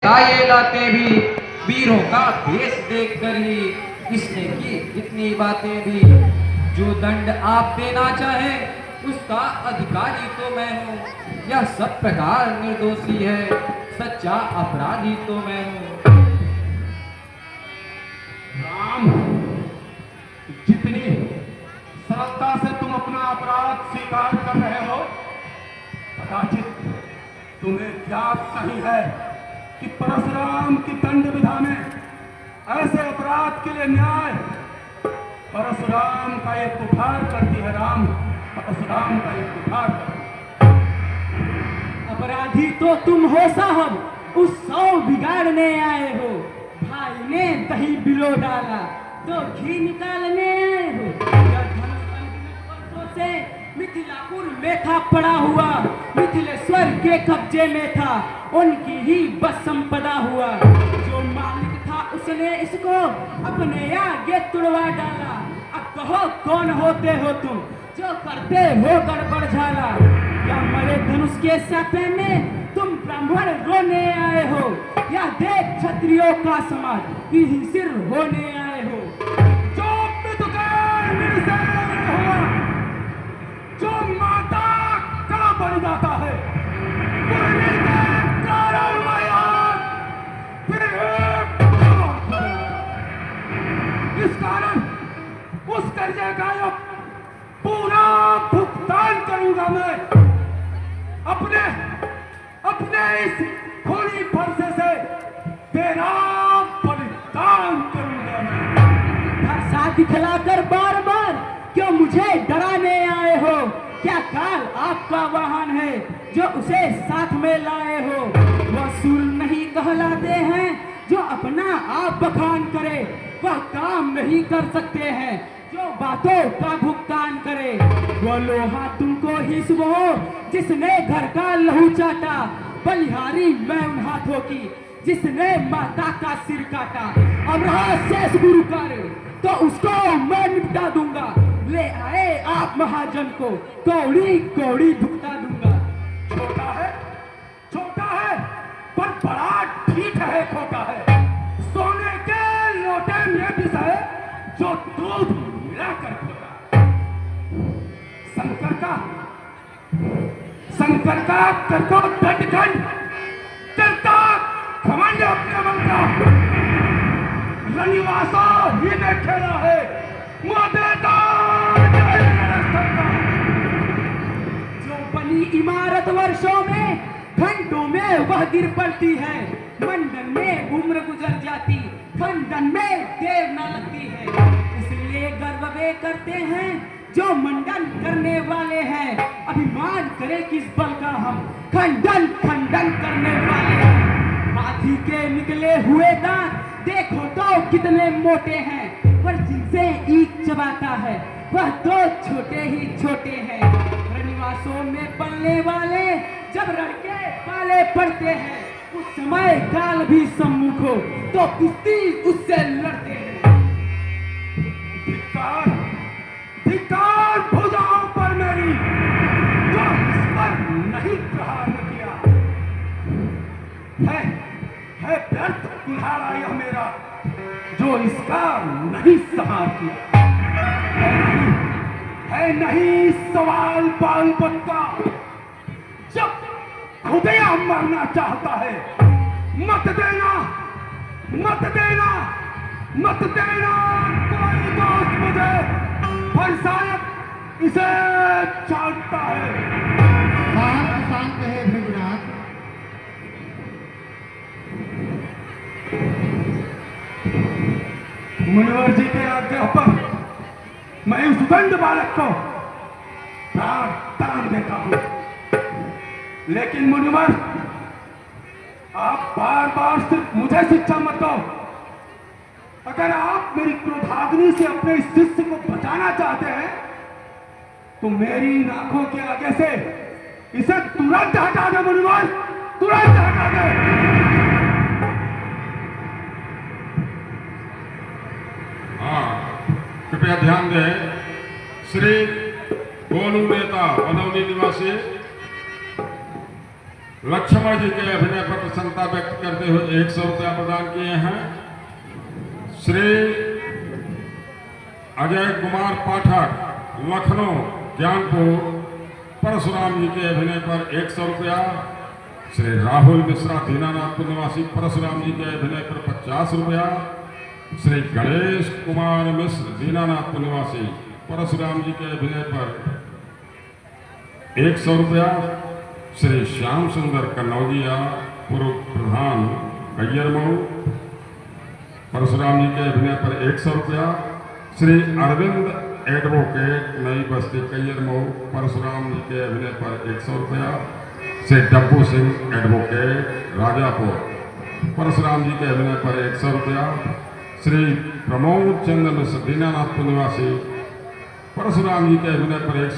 ये लाते भी वीरों का भेष देख कर ही इसने की इतनी बातें भी। जो दंड आप देना चाहे उसका अधिकारी तो मैं हूँ। यह सब प्रकार निर्दोषी है, सच्चा अपराधी तो मैं हूँ। राम, जितनी सरलता से तुम अपना अपराध स्वीकार कर रहे हो, कदाचित तुम्हें ज्ञात नहीं है कि परशुराम की दंड विधा में ऐसे अपराध के लिए न्याय परशुराम का एक उपहार करती है। राम, परशुराम का एक उपहार करती है। अपराधी तो तुम हो साहब, उस 100 बिगाड़ने आए हो। भाई ने दही बिलो डाला तो घी निकालने आए हो। वर्षों से मिथिलापुर में था पड़ा हुआ, मिथिलेश्वर के कब्जे में था, उनकी ही बस संपदा हुआ। जो मालिक था उसने इसको अपने आगे तुड़वा डाला। अब कहो कौन होते हो तुम जो करते हो गड़बड़ झाला। या मरे धनुष के साथे में तुम ब्राह्मण रोने आए हो, या देख क्षत्रियों का समाज की सिर होने आए हो। जो पितृकार निर्सेन हुआ, जो माता का बन जाता है, कुर्मी के कारण वयान, फिर इस कारण उस कर्जे का पूरा भुगतान करूंगा मैं। अपने इस खूनी फरसे से तेरा बलिदान करूंगा मैं। फरसा दिखलाकर बार बार क्यों मुझे डराने आए हो? क्या काल आपका वाहन है जो उसे साथ में लाए हो? वह सूर नहीं कहलाते हैं जो अपना आप बखान करे, वह काम नहीं कर सकते हैं जो बातों का भुगतान करे। वो लोहा तुमको हिस्स हो जिसने घर का लहू चाटा, बलिहारी मैं उन हाथों की जिसने माता का सिर काटा। अब रहा शेष गुरु कार्य तो उसको मैं निपटा दूंगा। ले आए आप महाजन को कौड़ी कौड़ी भुगता दूंगा। छोटा है पर बड़ा ठीक है, खोटा है। सोने के लोटे में विष है जो दूध मिलाकर खोटा। शंकर का करको दंडखंड चलता घमंड अपने मन का। रनिवासा ही ने खेला है जो बनी इमारत वर्षों में घंटों में वह गिर पड़ती है। मंडन में उम्र गुजर जाती, खंडन में देर न लगती है। इसलिए गर्व वे करते हैं जो मंडन करने वाले हैं। अभिमान करे किस बल का हम खंडन करने वाले हैं। हाथी के निकले हुए दांत देखो तो कितने मोटे हैं, पर जिनसे ईख चबाता है वह तो छोटे ही छोटे हैं। रनिवासों में पलने वाले जब लड़के पाले पड़ते हैं, उस समय काल भी सम्मुख हो तो कुश्ती उससे लड़ते हैं। धिक्कार भुजाओं पर मेरी, जो इस पर नहीं प्रहार किया है व्यर्थ कुल्हाड़ा यह मेरा, जो इसका नहीं संहार किया। है नहीं सवाल बालपन का, जब खुदिया मरना चाहता है। मत देना कोई दोस्त मुझे, पर शायद इसे जानता है। शांत है भृगुनाथ। मुनिवर जी के आज्ञा पर मैं उस दंड बालक को प्राण दान देता हूं। लेकिन मुनिवर, आप बार बार सिर्फ मुझे शिक्षा मत दो। अगर आप मेरी क्रोधाग्नि से अपने शिष्य को बचाना चाहते हैं तो मेरी आंखों के आगे से इसे तुरंत हटा दे। मुनिवर, तुरंत हटा दे। कृपया ध्यान दें। श्री गोलू नेता बदौली निवासी लक्ष्मण जी के अभिनय पर प्रसन्नता व्यक्त करते हुए 100 रुपया प्रदान किए हैं। श्री अजय कुमार पाठक, लखनऊ ज्ञानपुर, परशुराम जी के अभिनय पर 100 रुपया। श्री राहुल मिश्रा, दीनानाथपुर निवासी, परशुराम जी के अभिनय पर 50 रुपया। श्री गणेश कुमार मिश्र, दीनानाथपुर निवासी, परशुराम जी के अभिनय पर 100 रुपया। श्री श्याम सुंदर कन्नौजिया, पूर्व प्रधान कैयरमऊ, परशुराम जी के अभिनय पर 100 रुपया। श्री अरविंद एडवोकेट, नई बस्ती कैयरमऊ, परशुराम जी के अभिनय पर 100 रुपया। श्री डब्बू सिंह एडवोकेट, राजापुर, परशुराम जी के अभिनय पर 100 रुपया। श्री प्रमोद चंद्र मिश्र, दीनानाथपुर निवासी, परशुराम जी के अभिनय पर 100